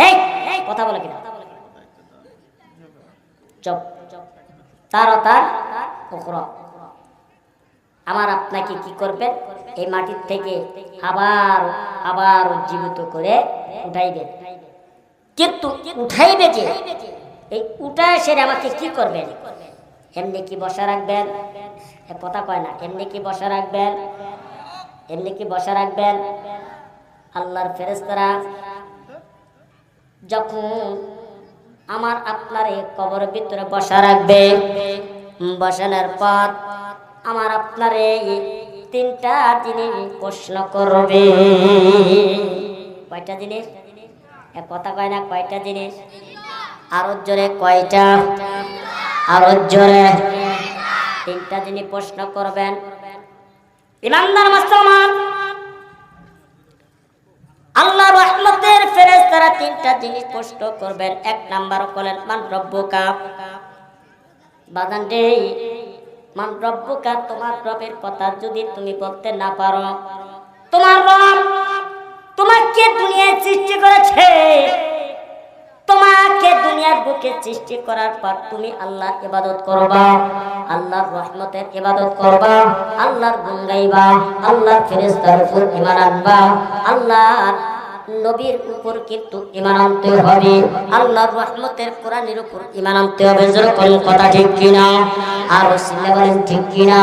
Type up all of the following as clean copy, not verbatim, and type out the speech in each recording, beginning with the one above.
এই কথা বলে কিনা চুপ তার উখরা আমার আপনাকে কি করবেন এই মাটির থেকে আবার উজ্জীবিত করে উঠাইবেন কিন্তু উঠাইবে যে এই উঠায় সে আমাকে কি করবেন এমনি কি বসা রাখবেন কথা কয় না এমনি কি বসা রাখবেন আল্লাহর ফেরেশতারা যখন আমার আপনার এই কবরের ভিতরে বসা রাখবে বসানোর পর আমার আপনার এই তিনটা জিনিস প্রশ্ন করবে কয়টা জিনিস কথা কয় না কয়টা জিনিস আরো জোরে কয়টা আরো জোরে তিনটা জিনিস প্রশ্ন করবেন ইমানদার মুসলমান আল্লাহ রহমতের ফেরেশতারা তিনটা জিনিস প্রশ্ন করবেন এক নাম্বার বলেন মান রব্বুকা বাদান রে মান রব্বুকা তোমার রবের কথা যদি তুমি বলতে না পারো তোমার রব তোমাকে দুনিয়ায় সৃষ্টি করেছে তোমাকে দুনিয়ার বুকে সৃষ্টি করার পর তুমি আল্লাহর ইবাদত করবা আল্লাহর রহমতের ইবাদত করবা আল্লাহর গুণ গাইবা আল্লাহর ফেরেশতার উপর ঈমান আনবা আল্লাহর নবীর উপর কিন্তু ঈমান আনতে হবে আল্লাহর রহমতের কোরআনের উপর ঈমান আনতে হবে যেরকম কথা ঠিক কিনা আর রাসূল বলেন ঠিক কিনা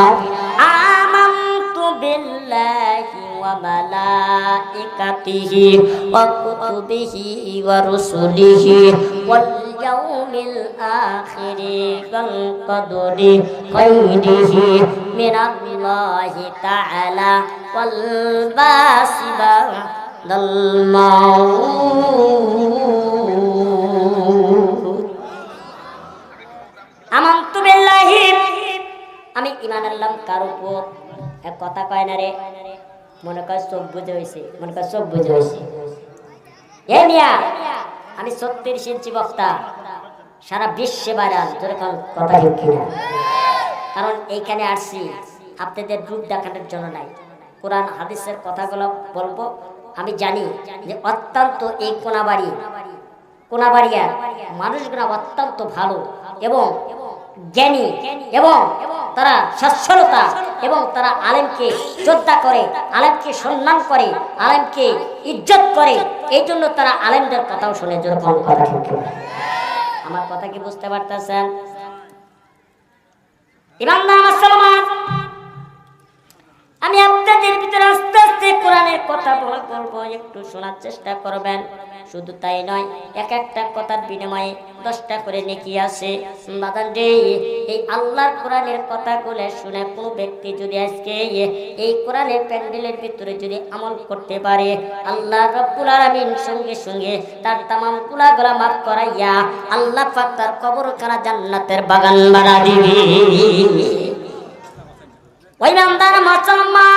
আমানতু বিল্লাহি ওয়া মালাইকাতিহি ওয়া কুতুবিহি ওয়া রুসুলিহি ওয়াল ইয়াউমিল আখিরি ওয়াল কদরি খাইরিহি মিনাল্লাহি তাআলা ওয়াল বাসিবা আমানতু বিল্লাহি আমি ঈমান আনলাম কার উপর এক কথা কয় না রে মনে কর সব বুঝে হইছে এই মিয়া আমি 36 ইঞ্চি বক্তা সারা বিশ্বে ভাইরাল যেরকম কথা ঠিক কিনা কারণ এইখানে আসছি আপনাদের রূপ দেখানোর জন্য নাই কোরআন হাদিসের কথাগুলো বলবো আমি জানি যে অত্যন্ত এই কোনাবাড়িয়ার মানুষগুলো অত্যন্ত ভালো এবং জ্ঞানী এবং তারা সচ্ছলতা এবং তারা আলেমকে শ্রদ্ধা করে আলেমকে সম্মান করে আলেমকে ইজ্জত করে এই জন্য তারা আলেমদের কথাও শুনে যেরকম কথা আমার কথা কি বুঝতে পারতেছেন ইমানদার মুসলমান আমি আপনাদের ভিতরে আস্তে আস্তে কোরআনের কথা বলবো একটু শোনার চেষ্টা করবেন শুধু তাই নয় এক একটা কথার বিনিময়ে 10টা করে নেকি আছে বাদান রে এই আল্লাহর কোরআনের কথাগুলো শুনে কোন ব্যক্তি যদি আজকে এই কোরআনের প্যান্ডেলের ভিতরে যদি আমল করতে পারে আল্লাহ রাব্বুল আলামিন সঙ্গে সঙ্গে তার तमाम গুনাহগুলো maaf করাইয়া আল্লাহ পাক তার কবরখানা জান্নাতের বাগান বানা দিবে ওই ইমানদার মুসলমান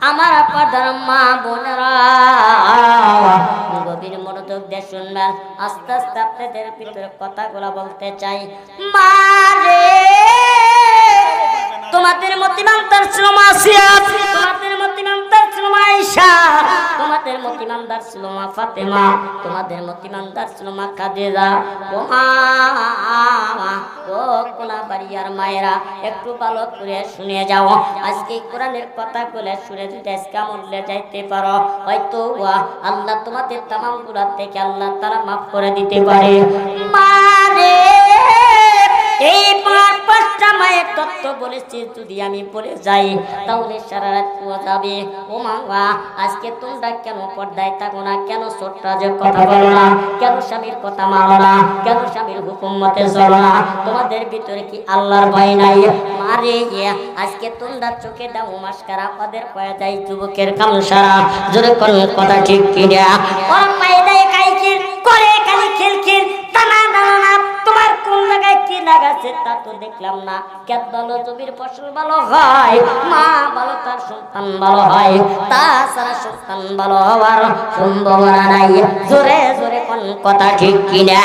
আমার আপনাদের মা বোনেরা গভীর মনোযোগ দিয়ে শুনবেন আস্তে আস্তে আপনাদের ভিতরে কথাগুলো বলতে চাই মা রে তোমাদের মতিমান তার শ্রম আসিয়া তোমাদের মতিমান তার শ্রম আয়েশা তোমাদের মতিমান তার শ্রম ফাতেমা তোমাদের মতিমান তার শ্রম খাদিজা ও মা ও কোনাবাড়িয়ার মায়েরা একটু ভালো করে শুনে যাও আজকে কোরআনের কথাগুলো শুনে যদি আজকে আমলে যাইতে পারো হয়তো আল্লাহ তোমাদের तमाम গুনাহ থেকে আল্লাহ তাআলা maaf করে দিতে পারে মা রে এই 5টা মায়ের তত্ত্ব বলেছি যদি আমি বলে যাই তাহলে সারা রাত পুরো যাবে ও মা আজকে তোমরা কেন পর্দায় থাকো না কেন ছোট্টাজের কথা বলো না কেন স্বামীর কথা মানো না কেন স্বামীর হুকুম মতে চলো না তোমাদের ভিতরে কি আল্লাহর ভয় নাই মারে আজকে তোমরা চোখে দাও মাস্কারা ওদের কয়ে যায় যুবকের কাম সারা জোরে কোন কথা ঠিক কিনা ও পায়দায় কাইকির করে খালি খিলখিল টানা টানা তোমার কোন জায়গায় কি লাগাছে তা তো দেখলাম না কে ভালো জমির ফসল ভালো হয় মা ভালো তার সন্তান ভালো হয় তাছাড়া সন্তান ভালো হওয়ার সম্ভাবনা নাই জোরে জোরে কোন কথা ঠিক কিনা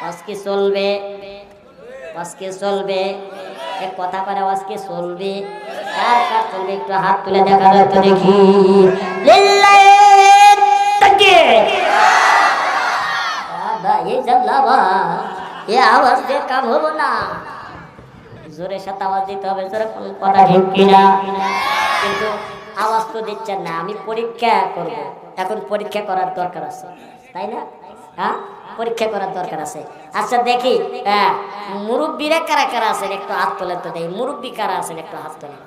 আজকে চলবে এক কথা করে আজকে চলবে কার চলবে একটু হাত তুলে দেখা যায় তো দেখি লিল্লাহি কাম হবো না। জোরে সাথে আওয়াজ দিতে হবে, জোরে কোন কথা ঠিক কিনা। কিন্তু আওয়াজ তো দিচ্ছেন না। আমি পরীক্ষা করব, এখন পরীক্ষা করার দরকার আছে, তাই না? হ্যাঁ, পরীক্ষা করার দরকার আছে। আচ্ছা দেখি, হ্যাঁ, মুরব্বীরা কারা কারা আছেন একটু হাত তোলেন তো দেখি। মুরব্বী কারা আছেন একটু হাত তোলেন।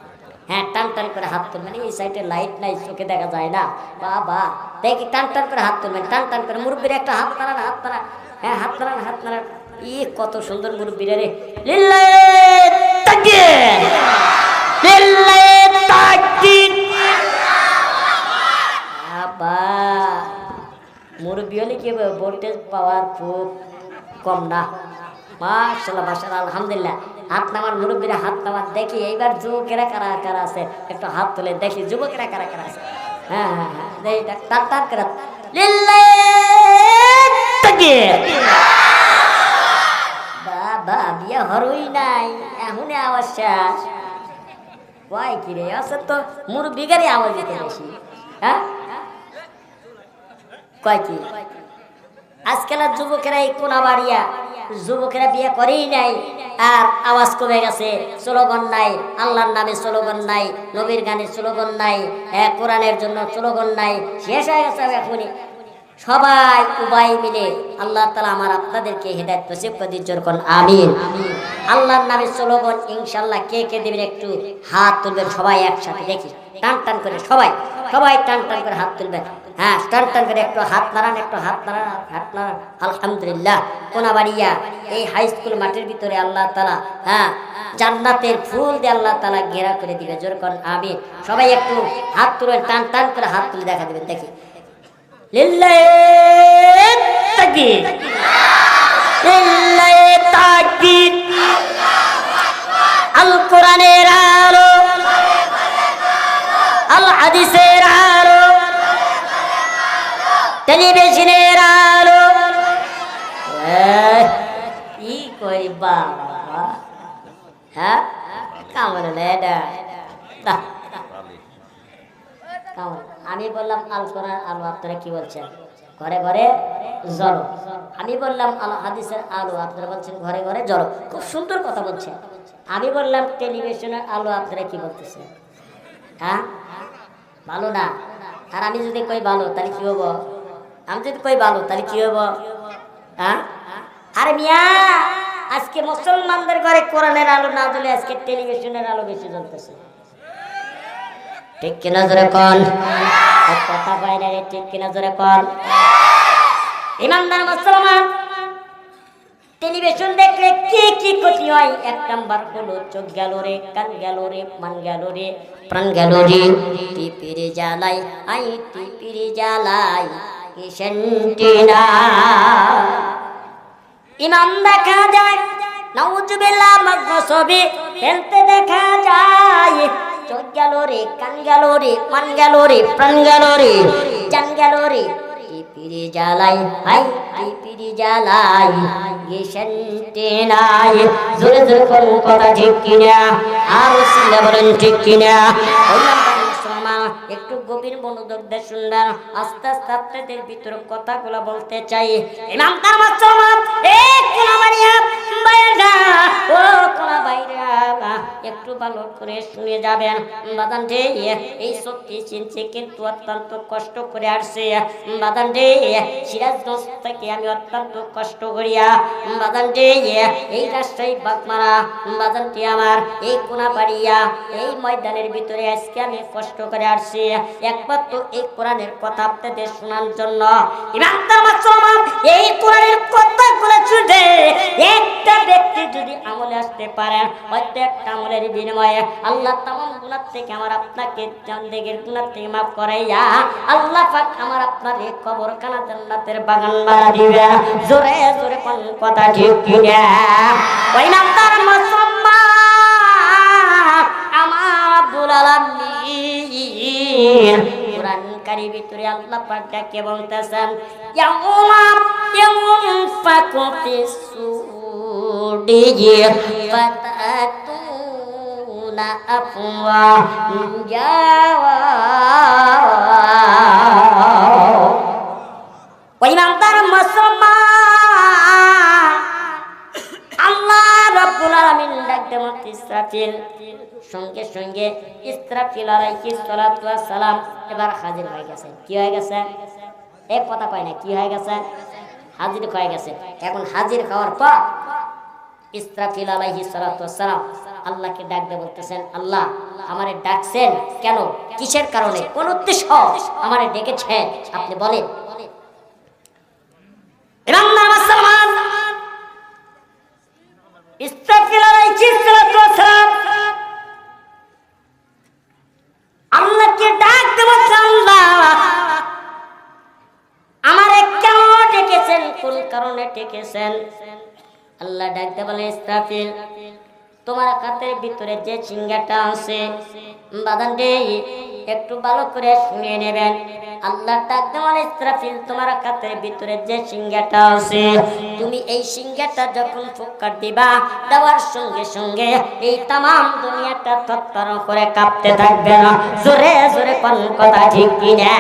হ্যাঁ, টান টান করে হাত তুলবেন। এই সাইডে লাইট নাই, চোখে দেখা যায় না। বাবা দেখি, টান টান করে হাত তুলবেন, টান টান করে। মুরব্বীরা একটা হাত নাড়ান, হাত নাড়ান। হ্যাঁ, হাত নাড়ান, হাত নাড়ান। ই কত সুন্দর মুরব্বীরা রে। লিল্লাহি তাকবীর, লিল্লাহি তাকবীর। বাবা মুরব্বী হলে কি হবে, ভোল্টেজ পাওয়ার খুব কম না। মাশাআল্লাহ, মাশাআল্লাহ, আলহামদুলিল্লাহ। হাত নামান মুরব্বীরা, হাত নামান। দেখি এইবার যুবকেরা কারা কারা আছে একটু হাত তুলে দেখি, যুবকেরা কারা কারা আছে। হ্যাঁ হ্যাঁ হ্যাঁ, দেখি টান টান করে। লিল্লাহি তাকবীর। বাবা বিয়া হরই নাই, এখনই আওয়াজ শেষ। কয় কি রে, আছে তো মুরব্বীগারই আওয়াজ দিতে বেশি। হ্যাঁ, কয় কি আজকালের যুবকেরা এই কোনা বাড়িয়া যুবকেরা বিয়ে করেই নাই, আর আওয়াজ কমে গেছে। স্লোগান নাই, আল্লাহর নামে স্লোগান নাই, নবীর গানে স্লোগান নাই, কোরআনের জন্য স্লোগান নাই, শেষ হয়ে গেছে এখনই। সবাই উভয় মিলে আল্লাহ তাআলা আমার আপনাদেরকে হেদায়েত নসিব করে দিন, জোর করুন আমিন। আল্লাহর নামে স্লোগান ইনশাআল্লাহ কে কে দিবেন একটু হাত তুলবেন সবাই একসাথে দেখি, টান টান করে সবাই, সবাই টান টান করে হাত তুলবেন। হ্যাঁ, টান টান করে একটু হাত নাড়ান, একটু হাত নাড়ান, হাত নাড়ান। আলহামদুলিল্লাহ। কোনাবাড়িয়া এই হাই স্কুল মাঠের ভিতরে আল্লাহ তাআলা জান্নাতের ফুল দিয়ে আল্লাহ তাআলা ঘেরা করে দিবে, জোর করুন আমিন। সবাই একটু হাত তুলবেন, টান টান করে হাত তুলে দেখা দিবেন দেখি। লিল্লাহি তাকবীর, লিল্লাহি তাকবীর। আল কোরআনের আলো, আল হাদিসের আলো, টেলিভিশনের আলো। কি কই বাবা, হ্যাঁ কেমন এটা। আমি বললাম আল কোরআন আলো, আপনারা কি বলছেন? ঘরে ঘরে জড়ো। আমি বললাম আল হাদিসের আলো, আপনারা বলছেন ঘরে ঘরে জড়ো। খুব সুন্দর কথা বলছেন। আমি বললাম টেলিভিশনের আলো, আপনারা কি বলতেছেন? হ্যাঁ, ভালো না। আর আমি যদি কই ভালো তাহলে কি হবো? আমি যদি কই ভালো তাহলে কি হবো? হ্যাঁ, আরে মিয়া, আজকে মুসলমানদের ঘরে কোরআনের আলো না জ্বলে আজকে টেলিভিশনের আলো বেশি জ্বলতেছে, ঠিক কিনা জোরে কোন? কথা পাই না রে, ঠিক কিনা জোরে কোন? ইমানদার মুসলমান, টেলিভিশন দেখলে কি কি ক্ষতি হয়? এক নাম্বার হলো চোখ গেল রে, কান গেল রে, মান গেল রে, প্রাণ গেল রে। টিপিরে জ্বালাই, আই টিপিরে জ্বালাই, কিসেন্টিনা। ইমাম দেখা যায়, নাউজুবিল্লাহ, মাগসবি ফেলতে দেখা যায়। চোখ গেল রে, কান গেল রে, মান গেল রে, প্রাণ গেল রে, জান গেল রে। টিপিরে জ্বালাই, হাই টিপিরে জ্বালাই, গেছেন জোরে জোরে কোন কথা ঠিক কিনা, আর সিলে বলেন ঠিক কিনা। একটু গভীর মনোযোগ দিয়ে শুনবেন, আস্তে আস্তে আপনাদের ভিতরে কথাগুলো বলতে চাই। ইমানদার মুসলমান, এক কোনাবাড়িয়া বাইরা, ও কোনাবাড়িয়া একটু ভালো করে শুনে যাবেন। বাদান রে, এই সত্যি চিনছে কিন্তু অত্যন্ত কষ্ট করে আসছে। বাদান রে, সিরাজগঞ্জ থেকে আমি অত্যন্ত কষ্ট করিয়া বাদান রে এই রাজশাহী বাগমারা বাদানটি আমার এই কোনাবাড়িয়া এই ময়দানের ভিতরে আজকে আমি কষ্ট করে আসছি একমাত্র এই কোরআনের কথা আপনাদের শোনার জন্য। ইমানদার মুসলমান, এই কোরআনের কথাগুলো শুনে একটা ব্যক্তি যদি আমলে আসতে পারে, হয়তো একটা আমলের বিনিময়ে আল্লাহ তামাম গুনাহ থেকে আমার আপনাকে জান্নাতের গুনাহ থেকে মাফ করাইয়া আল্লাহ পাক আমার আপনার এই কবরখানা জান্নাতের বাগান বানাই দিবে। জোরে জোরে কোন কথা ঠিক কিনা? ওই ইমানদার মুসলমান, আমার আব্দুল আলামিন কোরআন কারীমের ভিতরে আল্লাহ পাক ডাকে বলতেছেন, ইয়াউমা ইয়ানফাকু ফিস-সূরি ফাতাতুনা আফওয়াজা। ওই ইমানদার মুসলমান, আল্লাহ সঙ্গে ইসরাফিল আলাইহিস সালাতু ওয়াস সালাম এবার হাজির হয়ে গেছে। কি হয়ে গেছে? এক কথা কয় না, কি হয়ে গেছে? হাজির হয়ে গেছে। এখন হাজির হওয়ার পর ইসরাফিল আলাইহিস সালাতু ওয়াস সালাম আল্লাহকে ডাক দিয়ে বলতেছেন, আল্লাহ আমারে ডাকছেন কেন? কিসের কারণে? কোন উদ্দেশ্য আমারে ডেকেছেন আপনি বলেন। ইমানদার মুসলমান, ইসরাফিল আলাইহিস সালাতু ওয়াস সালাম আল্লাহকে ডাক দিয়ে বলছেন, আল্লাহ আমারে কেন ডেকেছেন? কোন কারণে ডেকেছেন? আল্লাহ ডাক দিয়ে বলে, ইসরাফিল তোমার হাতের ভিতরে যে সিংহাটা আছে বাদান রে, একটু ভালো করে শুনে নেবেন। আল্লাহ ডাক দিয়ে বলে, ইসরাফিল তোমার হাতের ভিতরে যে সিংহাটা আছে, তুমি এই সিংহাটা যখন ফুৎকার দিবা, দেওয়ার সঙ্গে সঙ্গে এই তামাম দুনিয়াটা থরথর করে কাঁপতে থাকবে না। জোরে জোরে কোন কথা ঠিক কিনা?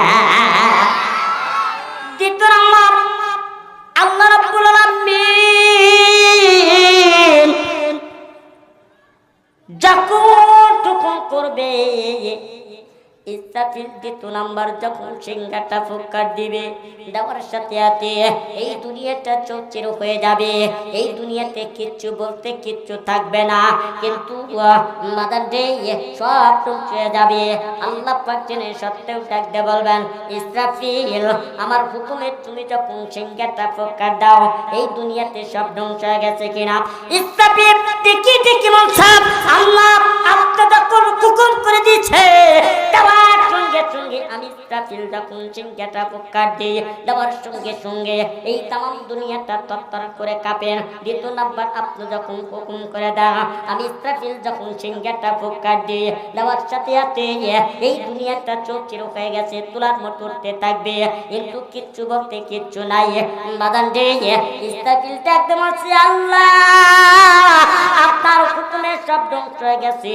দ্বিতীয় নাম্বার, আল্লাহ রাব্বুল আলামিন যখন করবে ইসরাফিল দ্বিতীয় নাম্বার যখন সিংহাটা ফুৎকার দিবে, দেওয়ার সাথে সাথে এই দুনিয়াটা চৌচির হয়ে যাবে। এই দুনিয়াতে কিচ্ছু বলতে কিচ্ছু থাকবে না, কিন্তু মাদান রে সব চলে যাবে। আল্লাহ পাক জেনে সত্ত্বেও ডাক দিয়ে বলবেন, ইসরাফিল আমার হুকুমে তুমি যখন সিংহাটা ফুৎকার দাও, এই দুনিয়াতে সব ধ্বংস হয়ে গেছে কিনা? ইসরাফিল ঠিকই ঠিকই বলছে, আল্লাহ আপনি যখন হুকুম করে দিয়েছে, সঙ্গে সঙ্গে আমি ইসরাফিল যখন সিংহাটা ফুৎকার দিই, দেওয়ার সঙ্গে সঙ্গে এই তামাম দুনিয়াটা থরথর করে কাঁপে। দ্বিতীয় নাম্বার, আপনি যখন হুকুম করে দেন, আমি ইসরাফিল যখন সিংহাটা ফুৎকার দিই, দেওয়ার সাথে সাথে এই দুনিয়াটা চৌচির হয়ে গেছে, তুলার মতো উঠতে থাকবে, কিন্তু কিচ্ছু বলতে কিচ্ছু নাই। বাদান রে ইসরাফিলটা একদম আছে, আল্লাহ আপনার হুকুমে সব ধ্বংস হয়ে গেছে,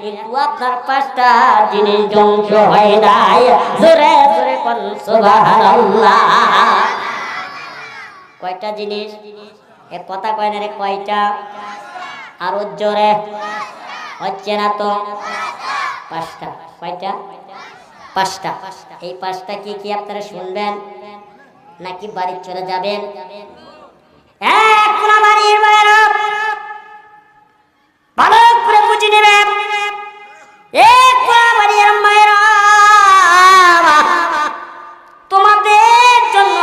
কিন্তু আপনার পাঁচটা জিনিস ধ্বংস হয় নাই। জোরে জোরে কোন সুবহানাল্লাহ। কয়টা জিনিস? এ কথা কয় না রে, কয়টা? আরো জোরে হচ্ছে না তো? পাঁচটা। কয়টা? পাঁচটা। এই পাঁচটা কি কি আপনারা শুনবেন নাকি বাড়ি চলে যাবেন? ভালো করে বুঝে নেবেন। তোমাদের জন্য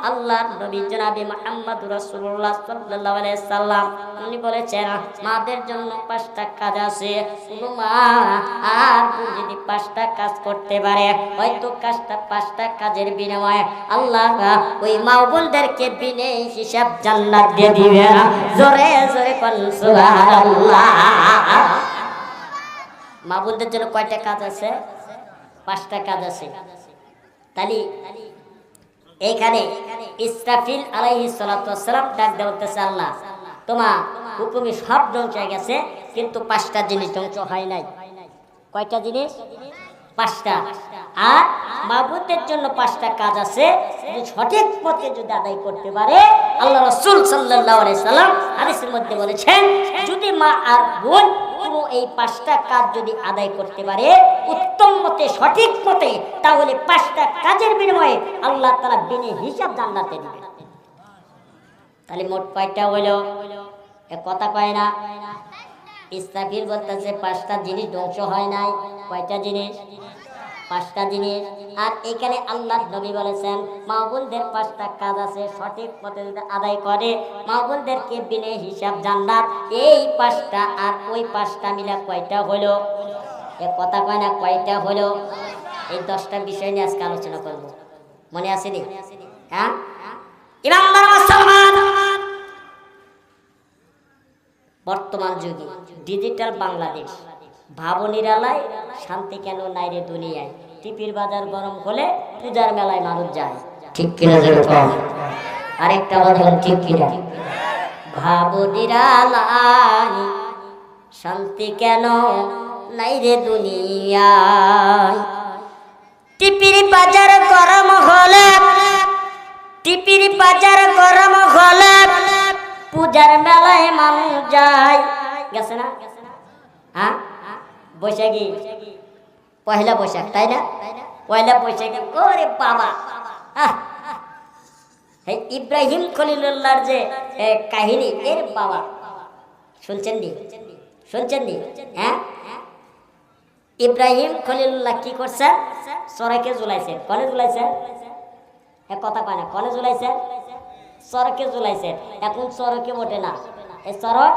আল্লাহর নবী জনাবে মুহাম্মদ রাসূলুল্লাহ সাল্লাল্লাহু আলাইহি সাল্লাম উনি বলেছেন, মাদের জন্য পাঁচটা কাজ আছে। কোনো মা আর যদি পাঁচটা কাজ করতে পারে, হয়তো পাঁচটা কাজের বিনিময়ে আল্লাহ ওই মা বোনদেরকে বিনে হিসাব জান্নাত দিয়ে দিবে। জোরে জোরে কোন সুবহানাল্লাহ। মা বোনদের জন্য কয়টা কাজ আছে? পাঁচটা কাজ আছে। তাহলে এইখানে ইসরাফিল আলাইহিস সালাতু ওয়াস সালাম ডাক দিয়ে বলতেছে, আল্লাহ তোমার হুকুমে সব ধ্বংস হয়ে গেছে, কিন্তু পাঁচটা জিনিস ধ্বংস হয় নাই। কয়টা জিনিস? পাঁচটা। আর মাবুদের জন্য পাঁচটা কাজ আছে, যদি সঠিক পথে যদি আদায় করতে পারে, আল্লাহ রাসূল সাল্লাল্লাহু আলাইহি সাল্লাম হাদিসের মধ্যে বলেছেন, যদি মা আর বোন পুরো এই পাঁচটা কাজ যদি আদায় করতে পারে উত্তম মতে সঠিক মতে, তাহলে পাঁচটা কাজের বিনিময়ে আল্লাহ তাআলা বিনে হিসাব জান্নাতে দিবেন। তাহলে মোট কয়টা হইল? এক কথা কয় না। ইসরাফিল বলতেছে পাঁচটা জিনিস ধ্বংস হয় নাই। কয়টা জিনিস? পাঁচটা জিনিস। আর এখানে আল্লাহর নবী বলেছেন, মা বোনদের পাঁচটা কাজ আছে, সঠিক পথে যদি আদায় করে মা বোনদেরকে বিনে হিসাব জান্নাত। এই পাঁচটা আর ওই পাঁচটা মিলে কয়টা হলো? এক কথা কয় না, কয়টা হলো? এই 10টা বিষয় নিয়ে আজকে আলোচনা করব। মনে আছে নি? হ্যাঁ, ইমানদার মুসলমান, বর্তমান যুগে ডিজিটাল বাংলাদেশ, ভাবো নিরালায় শান্তি কেন নাই রে দুনিয়ায়, টিপির বাজার গরম হলে পূজার মেলায় মানুষ যায়। ঠিক কিনা? যেরকম আরেকটা বলেন ঠিক কিনা? ভাবো নিরালায় শান্তি কেন নাই রে দুনিয়ায়, টিপির বাজার গরম হলে, টিপির বাজার গরম হলে পূজার মেলায় মানুষ যায়। গেছে না? হ্যাঁ, বৈশাখী পয়লা বৈশাখ, তাই না? পয়লা বৈশাখে ওরে বাবা, ইব্রাহিম খলিলুল্লাহর যে কাহিনী, এর বাবা শুনছেন নি? শুনছেন নি? হ্যাঁ, ইব্রাহিম খলিলুল্লাহ কি করছেন? চরকে ঝুলাইছেন। কনে ঝুলাইছেন? কথা কয় না। কনে ঝুলাইছেন? চরকে ঝুলাইছেন। এখন চরকে ওঠে না, এই চরক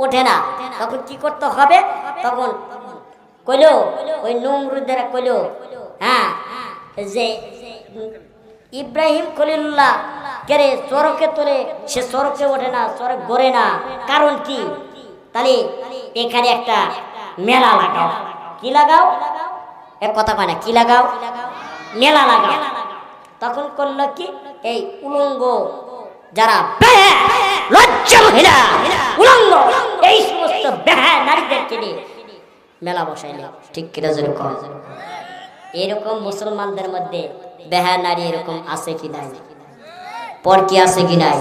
ওঠে না। তখন কি করতে হবে? তখন কইলো ওই নমরুদের কইলো, হ্যাঁ, যে ইব্রাহিম খলিলুল্লাহ কেরে চরকে তোলে, সে চরকে ওঠে না, চরক গড়ে না, কারণ কি? তাহলে এখানে একটা মেলা লাগাও। কি লাগাও? এক কথা কয় না, কি লাগাও? মেলা লাগাও। তখন করলো কি? এই উলঙ্গ যারা লজ্জা মহিলা, উলঙ্গ, এই সমস্ত বেহায়া নারীদেরকে নিয়ে মেলা বসাইলে। ঠিক কিনা জোরে কর। এরকম মুসলমানদের মধ্যে বেহায়া নারী এরকম আছে কি নাই? পরকি আছে কি নাই?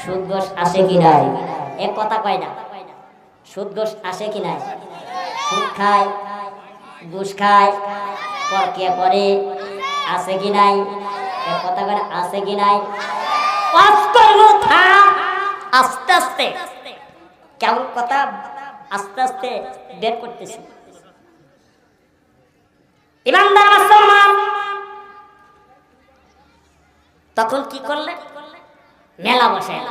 সুদ ঘোষ আছে কি নাই? এক কথা কয় না, সুদ ঘোষ আছে কি নাই? সুদ খায়, ঘুষ খায়, পরকিয়া করে, আছে কি নাই? এক কথা কয় না, আছে কি নাই? আস্তে আস্তে কেমন কথা আস্তে আস্তে বের করতেছি। ইমানদার মুসলমান তখন কি করলে? মেলা বসায়।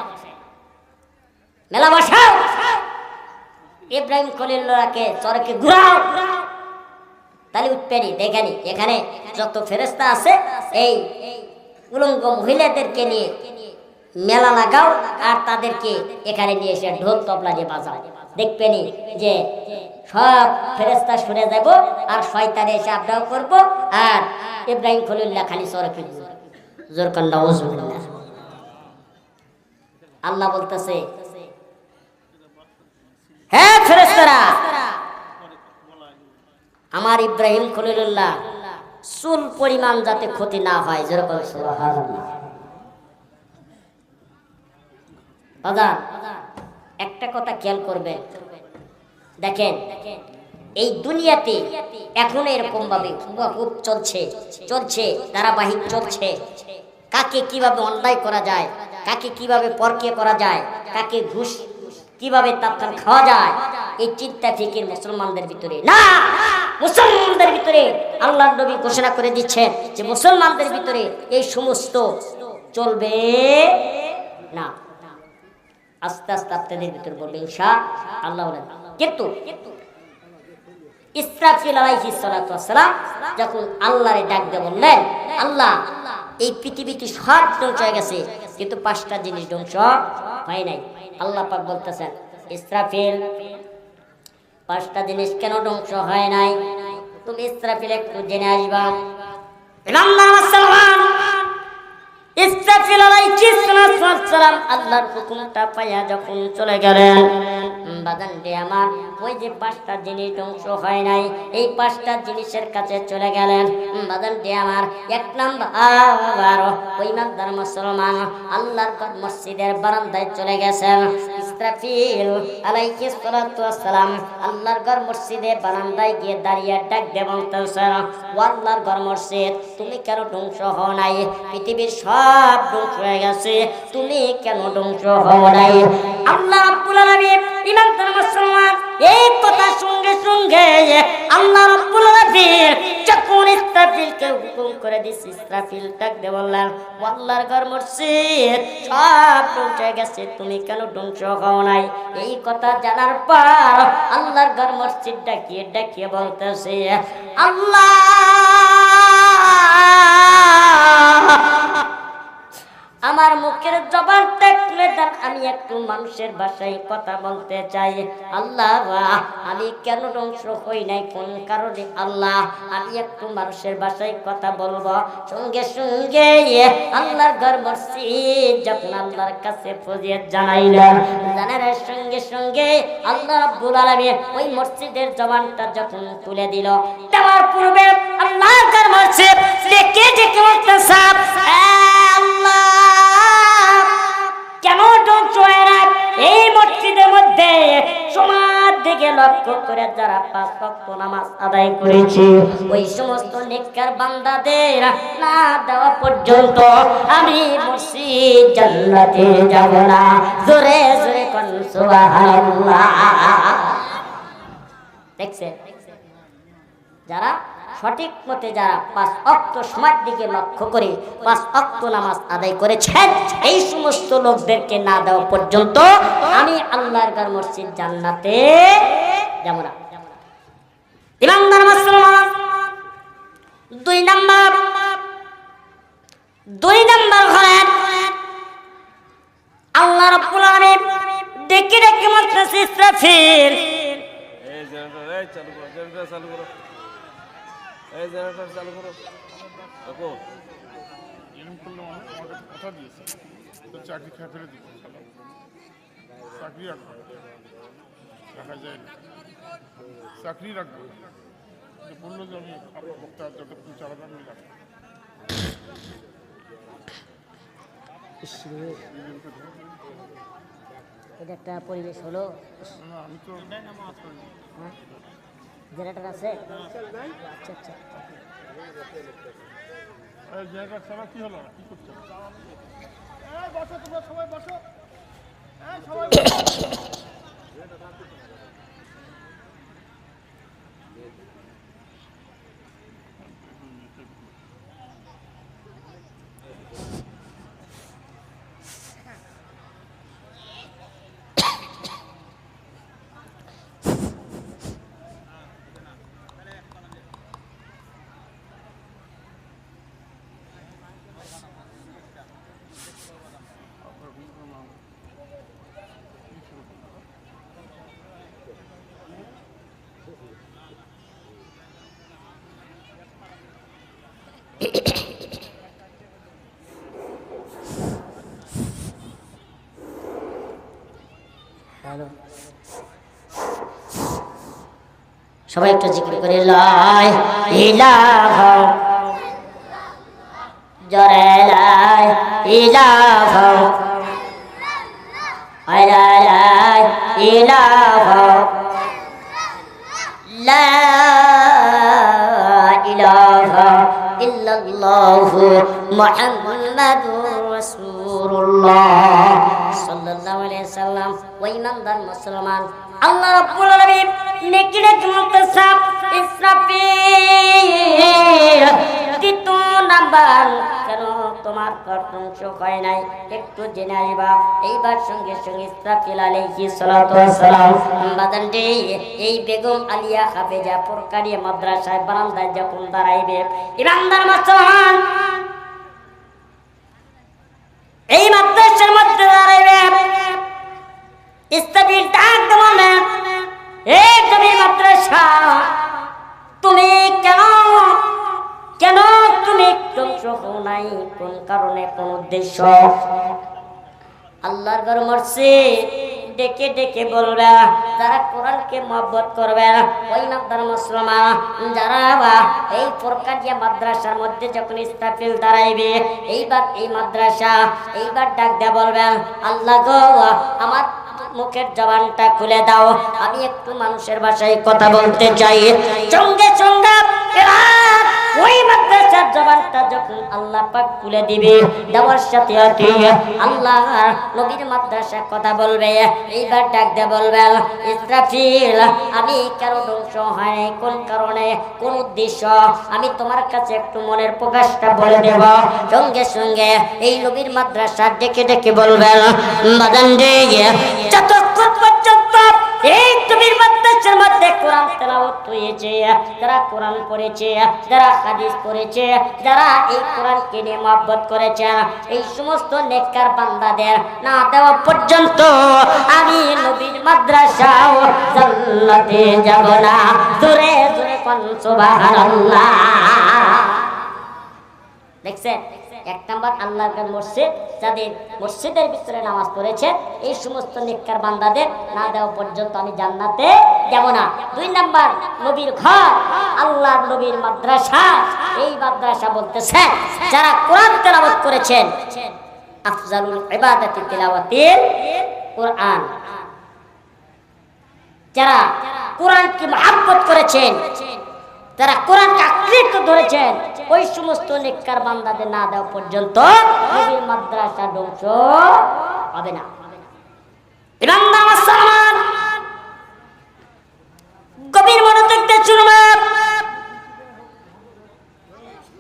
মেলা বসাও, ইব্রাহিম খলিলুল্লাহকে চরকে ঘুরাও, তাহলে উঠবেনি। দেখেনি এখানে যত ফেরেশতা আছে, এই উলঙ্গ মহিলাদেরকে নিয়ে মেলা লাগাও, আর তাদেরকে এখানে নিয়ে এসে ঢোল তবলা দিয়ে বাজাও। দেখবেনি যে সব ফেরেশতা শুনে যাব, আর শয়তান এসে আবদাও করব, আর ইব্রাহিম খলিলুল্লাহ খালি চরকে জোর কান্না। নাউজুবিল্লাহ। আল্লাহ বলতেছে, হ্যাঁ ফেরেশতারা, আমার ইব্রাহিম খলিলুল্লাহ চুল পরিমাণ যাতে ক্ষতি না হয়। যেরকম সুবহানাল্লাহ। দাদা একটা কথা খেয়াল করবেন, দেখেন এই দুনিয়াতে এখন এরকম ভাবে খুব চলছে ধারাবাহিক চলছে। কাকে কিভাবে অন্যায় করা যায়, কাকে কিভাবে পরকিয়া করা যায়, কাকে ঘুষ কিভাবে তাৎক্ষণ খাওয়া যায়, এই চিন্তা ফিকির মুসলমানদের ভিতরে না। মুসলমানদের ভিতরে আল্লাহর নবী ঘোষণা করে দিচ্ছেন যে মুসলমানদের ভিতরে এই সমস্ত চলবে না। আস্তে আস্তে আপনাদের ভিতরে বলবে ইনশাআল্লাহ। কিন্তু ইসরাফিল আলাইহিস সালাতু ওয়াস সালাম যখন আল্লাহরে ডাক দিয়ে বললেন, আল্লাহ এই পৃথিবীতে সব ধ্বংস হয়ে গেছে, কিন্তু 5টা জিনিস ধ্বংস হয় নাই। আল্লাহ পাক বলতেছেন, ইসরাফিল 5টা জিনিস কেন ধ্বংস হয় নাই তুমি ইসরাফিল একটু জেনে আসবা। ইসরাফিল আলাইহিস সালাম আল্লাহর হুকুমটা পাইয়া যখন চলে গেলেন, বাদানটি আমার ওই যে 5টা জিনিস ধ্বংস হয় নাই, এই 5টা জিনিসের কাছে চলে গেলেন। বাদানটি আমার 1 নাম্বার ওই ইমানদার মুসলমান আল্লাহর ঘর মসজিদের বারান্দায় চলে গেছেন। ইসরাফিল আলাইহিস সালাতু ওয়াস সালাম আল্লাহর ঘর মসজিদের বারান্দায় গিয়ে দাঁড়িয়ে ডাক দিয়ে বলতেছেন, ও আল্লাহর ঘর মসজিদ, তুমি কেন ধ্বংস হও নাই? পৃথিবীর সব ধ্বংস হয়ে গেছে, তুমি কেন ধ্বংস হও নাই? আল্লাহ রাব্বুল আলামিন ইমানদার মুসলমান এই কথা সঙ্গে সঙ্গে আল্লাহ রাব্বুল আলামিন যখন ইসরাফিলকে হুকুম করে দিয়েছে, ইসরাফিল ডাক দিয়ে বললেন, ও আল্লাহর ঘর মসজিদ সব ধ্বংস হয়ে গেছে, তুমি কেন ধ্বংস হও নাই? এই কথা জানার পর আল্লাহর ঘর মসজিদ ডাকিয়ে বলতেছে, আল্লাহ আমার মুখের জবানটা খুলে দেন, আমি একটু মানুষের ভাষায় কথা বলতে চাই। আল্লাহ আমি কেন ধ্বংস হই নাই, কোন কারণে? আল্লাহ আমি একটু মানুষের ভাষায় কথা বলবো। সঙ্গে সঙ্গে আল্লাহর ঘর মসজিদ যখন আল্লাহর কাছে ফজিয়ত জানাইলেন, জানার সঙ্গে সঙ্গে আল্লাহ রাব্বুল আলামিন ওই মসজিদের জবানটা যখন তুলে দিল, দেওয়ার পূর্বে আল্লাহর ঘর মসজিদ ডেকে ডেকে বলতেছে, আল্লাহ কেন ধ্বংস হয় না? এই মসজিদের মধ্যে সমাজ দিকে লক্ষ্য লক্ষ্য করে যারা 5 ওয়াক্ত নামাজ আদায় করেছে ওই সমস্ত নেককার বান্দাদের না দেওয়া পর্যন্ত আমি মসজিদ জান্নাতে যাব না। জোরে জোরে কোন সুবহানাল্লাহ। দেখছেন, যারা সঠিক মতে যারা 5 ওয়াক্ত সময়ের দিকে লক্ষ্য করে 5 ওয়াক্ত নামাজ আদায় করেছেন এই সমস্ত লোকদেরকে না দেওয়া পর্যন্ত আমি আল্লাহর ঘর মসজিদ জান্নাতে যাব না। ইমানদার মুসলমান, 2 নাম্বার হলেন আল্লাহ রাব্বুল আলামিন ডেকে ডেকে বলতেছে ইসরাফিল, এই জেনারেটর চালু করো, জেনারেটর চালু করো, এই জেনারেটর চালু করো। দেখো এরকম করলে আমাদের কথা দিয়েছে তো চাকরি খেয়ে ফেলে দিত, চাকরি রাখবো, রাখা যায় না, চাকরি রাখবো। বললো যে আমি আপনার বক্তা যতক্ষণ চালাবে আমি রাখবো। এটা একটা পরিবেশ হলো। না আমি তো জেনারেটর আছে? আচ্ছা আচ্ছা। জায়গা ছাড়া কি হলো, কি করতে হবে? বসো তোমরা সবাই বসো, সবাই সবাই একটু জিকির করে লা ইলাহা জরে লা ইলাহা লা ইলাহা লা ইলাহা ইল্লাল্লাহু মুহাম্মাদুর রাসূলুল্লাহ সাল্লাল্লাহু আলাইহি সাল্লাম। ওই ইমানদার মুসলমান আল্লাহ রাব্বুল আলামিন নেকি নেকি বলতেছে ইসরাফিল দ্বিতীয় নাম্বার কেন তোমার কর্তব্য হয় নাই একটু জেনে আসবা। এইবার সঙ্গে সঙ্গে ইসরাফিল আলাইহিস সালাতু ওয়াস সালাম বাদানটি এই বেগম আলিয়া হাফেজা পুরকারি মাদ্রাসায় বারান্দায় যখন দাঁড়াইবে ইমানদার মুসলমান এই মাদ্রাসার মধ্যে দাঁড়াইবে ইসরাফিল ডাক দেবে, এই তুমি মাদ্রাসা তুমি কেন তুমি ধ্বংস হও নাই, কোন কারণে, কোন উদ্দেশ্য? আল্লাহর ঘর মসজিদ ডেকে ডেকে বলবে যারা কোরআনকে মহব্বত করবে ওই নামদার মুসলমান যারা এই ফরকানিয়া মাদ্রাসার মধ্যে যখন ইসরাফিল দাঁড়াইবে এইবার এই মাদ্রাসা এইবার ডাক দিয়ে বলবেন আল্লাহ গো আমার মুখের জবানটা খুলে দাও, আমি একটু মানুষের ভাষায় কথা বলতে চাই। সঙ্গে সঙ্গে ওই মাদ্রাসার জবানটা যখন আল্লাহ পাক খুলে দিবে দেওয়ার সাথে সাথে আল্লাহ নবীর মাদ্রাসা কথা বলবে। এইবার ডাক দিয়ে বলবেন ইসরাফিল আমি কেন ধ্বংস হয় কোন কারণে কোন উদ্দেশ্য আমি তোমার কাছে একটু মনের প্রকাশটা বলে দেব। সঙ্গে সঙ্গে এই নবীর মাদ্রাসা ডেকে ডেকে বলবেন বাজান রে যতক্ষণ পর্যন্ত এই নবীর মাদ্রাসার মধ্যে কোরআন তেলাওয়াত হয়েছে, যারা কোরআন পড়েছে, যারা হাদিস পড়েছে, যারা এই কোরআনকে নিয়ে মহব্বত করেছে এই সমস্ত নেককার বান্দাদের না দেওয়া পর্যন্ত আমি নবীর মাদ্রাসাও জান্নাতে যাব না। জোরে জোরে কোন সুবহানাল্লাহ। দেখছেন, এক নাম্বার আল্লাহর ঘর মসজিদ, যাদের মসজিদের ভিতরে নামাজ পড়েছে এই সমস্ত নেককার বান্দাদের না দেওয়া পর্যন্ত আমি জান্নাতে যাব না। 2 নাম্বার নবীর ঘর আল্লাহর নবীর মাদ্রাসা, এই মাদ্রাসা বলতেছে যারা কোরআন তেলাওয়াত করেছেন আফজালুল ইবাদাতি তিলাওয়াতিল কোরআন, যারা কোরআনকে মহব্বত করেছেন, যারা কোরআনকে আঁকড়ে ধরেছেন, ওই সমস্ত নেককার বান্দাদের না দেওয়া পর্যন্ত নবীর মাদ্রাসা ধ্বংস হবে না। ইমানদার মুসলমান গভীর মনোযোগ দিয়ে শুনবেন।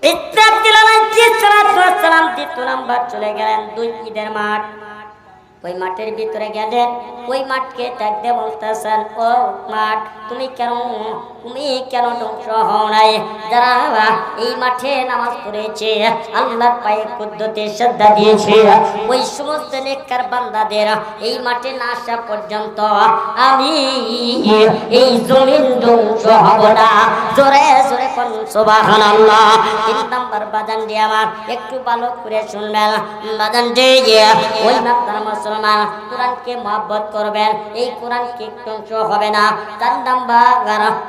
ইসরাফিল আলাইহিস সালাম দ্বিতীয় নাম্বার চলে গেলেন 2 ঈদের মাঠ। ওই মাঠের ভিতরে গেলেন, ওই মাঠকে দেখতে বলতেছেন, ও মাঠ তুমি কেন ধ্বংস হও নাই? যারা এই মাঠে নামাজ পড়েছে, আল্লাহর পায়ে কুদরতে শ্রদ্ধা দিয়েছে, ওই সমস্ত নেককার বান্দাদের এই মাঠে না আসা পর্যন্ত আমি এই জমিন ধ্বংস হব না। জোরে জোরে কোন সুবহানাল্লাহ। 3 নাম্বার বাজান দিয়ে আমার একটু ভালো করে শুনবেন। বাজান দিয়ে ওই মাত্র মুসলমান কোরআনকে মহব্বত করবেন, এই কোরআনকে ধ্বংস হবে না। 4 নাম্বার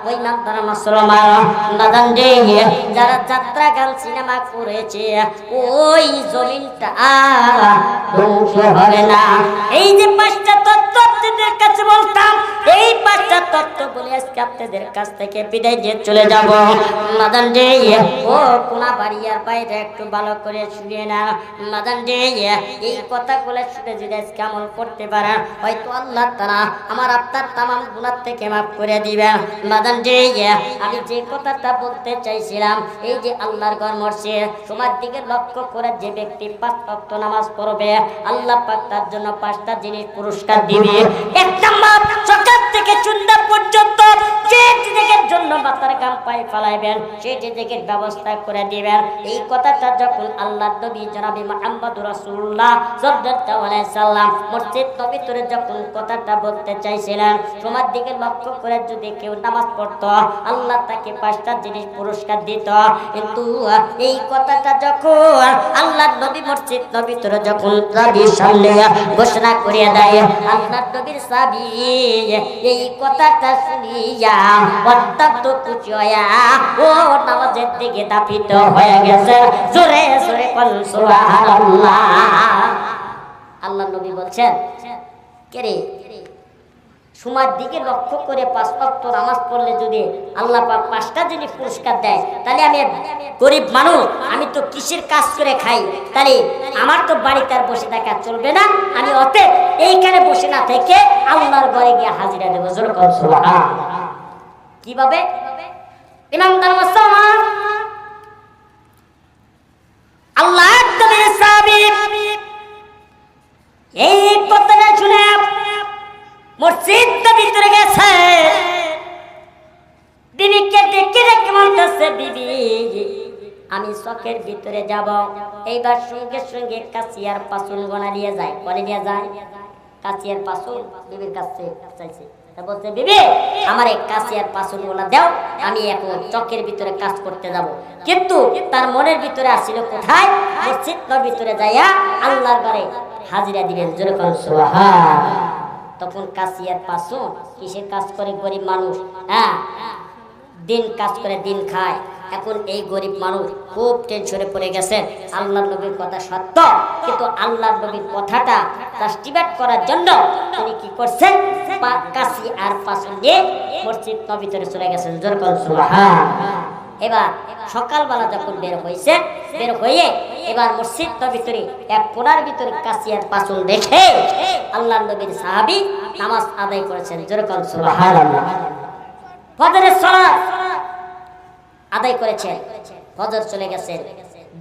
ওই মাত্র মুসলমান বাজান দিয়ে যারা যাত্রা গান সিনেমা করেছে, ওই জমিনটা ধ্বংস হবে না। এই যে 5টা তত্ত্ব আপনাদের কাছে বলতাম, এই 5টা তত্ত্ব বলে আজকে আপনাদের কাছ থেকে বিদায় দিয়ে চলে যাব। মাদান দিয়ে ও কোনা বাড়িয়ার বাইরে একটু ভালো করে শুনিয়ে না। মাদান দিয়ে এই কথাগুলো শুনে যদি আজকে আমল করতে পারেন, হয়তো আল্লাহ তাআলা আমার আপনার তামাম গুনাহ থেকে মাফ করে দিবেন। মাদান দিয়ে আমি যে কথাটা বলতে চাইছিলাম, এই যে আল্লাহর ঘর মসজিদ, তোমার দিকে লক্ষ্য করে যে ব্যক্তি 5 ওয়াক্ত নামাজ পড়বে, আল্লাহ পাক তার জন্য 5টা জিনিস পুরস্কার দিবে। 1 নাম্বার, সকাল থেকে সন্ধ্যা পর্যন্ত যে জিনিসের জন্য মাথার ঘাম পায়ে ফেলাইবেন, সেই জিনিসের ব্যবস্থা করে দিবেন। এই কথাটা যখন আল্লাহর নবী জনাবে মুহাম্মদুর রাসূলুল্লাহ সাল্লাল্লাহু আলাইহি সাল্লাম মসজিদ নববীতে যখন কথাটা বলতে চাইছিলেন, তোমার দিকে লক্ষ্য করে যদি কেউ নামাজ পড়তো, আল্লাহ তাকে 5টা জিনিস পুরস্কার দিত। কিন্তু এই কথাটা যখন আল্লাহর নবী মসজিদ নববীতে যখন নবীর সামনে ঘোষণা করে দেয়, আল্লাহর নবীর সাহাবী এই কথাটা শুনিয়া অত্যন্ত খুশি হইয়া ও নামাজের দিকে দাপিত হয়ে গেছে। জোরে জোরে বল সুবহানাল্লাহ। আল্লাহর নবী বলছেন, কে রে সময়ের দিকে লক্ষ্য করে 5 ওয়াক্ত নামাজ পড়লে যদি আল্লাহ পাক 5টা জিনিস পুরস্কার দেয়, তাহলে আমি গরিব মানুষ, আমি তো কিসের কাজ করে খাই, তাহলে আমার তো বাড়িতে আর বসে থাকা চলবে না। আমি অতএব এইখানে বসে না থেকে আল্লাহর ঘরে গিয়ে হাজিরা দেব। জোরে বল সুবহানাল্লাহ। কিভাবে? ইমানদার মুসলমান, আল্লাহ নবীর সাহাবী এই কথাটা শুনে মসজিদের ভিতরে গেছে, বিবিকে ডেকে ডেকে বলতেছে, বিবি আমি চকের ভিতরে যাব। এইবার সঙ্গে সঙ্গে কাছিয়ার পাসুন গোনা নিয়ে যায়। পরে নিয়ে যায় কাছিয়ার পাসুন বিবির কাছে চাইছে, বলছে, বিবি আমার এক কাছিয়ার পাসুন গোনা দাও, আমি এখন চকের ভিতরে কাজ করতে যাব। কিন্তু তার মনের ভিতরে আসছিল কোথায়? মসজিদের ভিতরে যাইয়া আল্লাহর ঘরে হাজিরা দিবেন। জোরে বল সুবহানাল্লাহ। তখন কাছিয়ার পাসুন কিসের কাজ করে? গরিব মানুষ, হ্যাঁ, দিন কাজ করে দিন খায়। এখন এই গরিব মানুষ খুব টেনশনে পড়ে গেছেন। আল্লাহর নবীর কথা সত্য, কিন্তু আল্লাহর নবীর কথাটা জাস্টিফাই করার জন্য তিনি কি করছেন? কাছি আর পাসুন নিয়ে মসজিদ নববীতে চলে গেছেন। জোরে বল সুবহানাল্লাহ। এবার সকালবেলা যখন বের হয়ে এবার মসজিদ নববীতে এক কোণার ভিতরে কাছি আর পাসুন রেখে আল্লাহর নবীর সাহাবী নামাজ আদায় করেছেন। জোরে বল সুবহানাল্লাহ। ফজরের সালাত আদায় করেছেন, ফজর চলে গেছেন,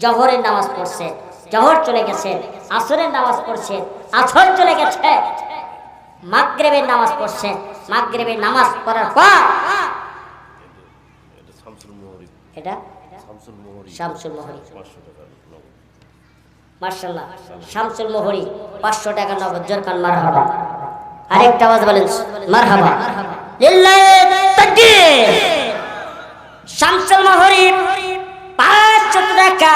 জোহরের নামাজ পড়ছেন, জোহর চলে গেছেন, আসরের নামাজ পড়ছেন, আসর চলে গেছে, মাগরিবের নামাজ পড়ছেন, মাগরিবের নামাজ পড়ার পর এটা শামসুল মোহরি, মাশাআল্লাহ, শামসুল মোহরি 500 টাকা নগদ। জোরকান মারহাবা। আরেকটা আওয়াজ বলেন মারহাবা। লিল্লাহি তাকবীর। শামসুল মোহরি 500 টাকা।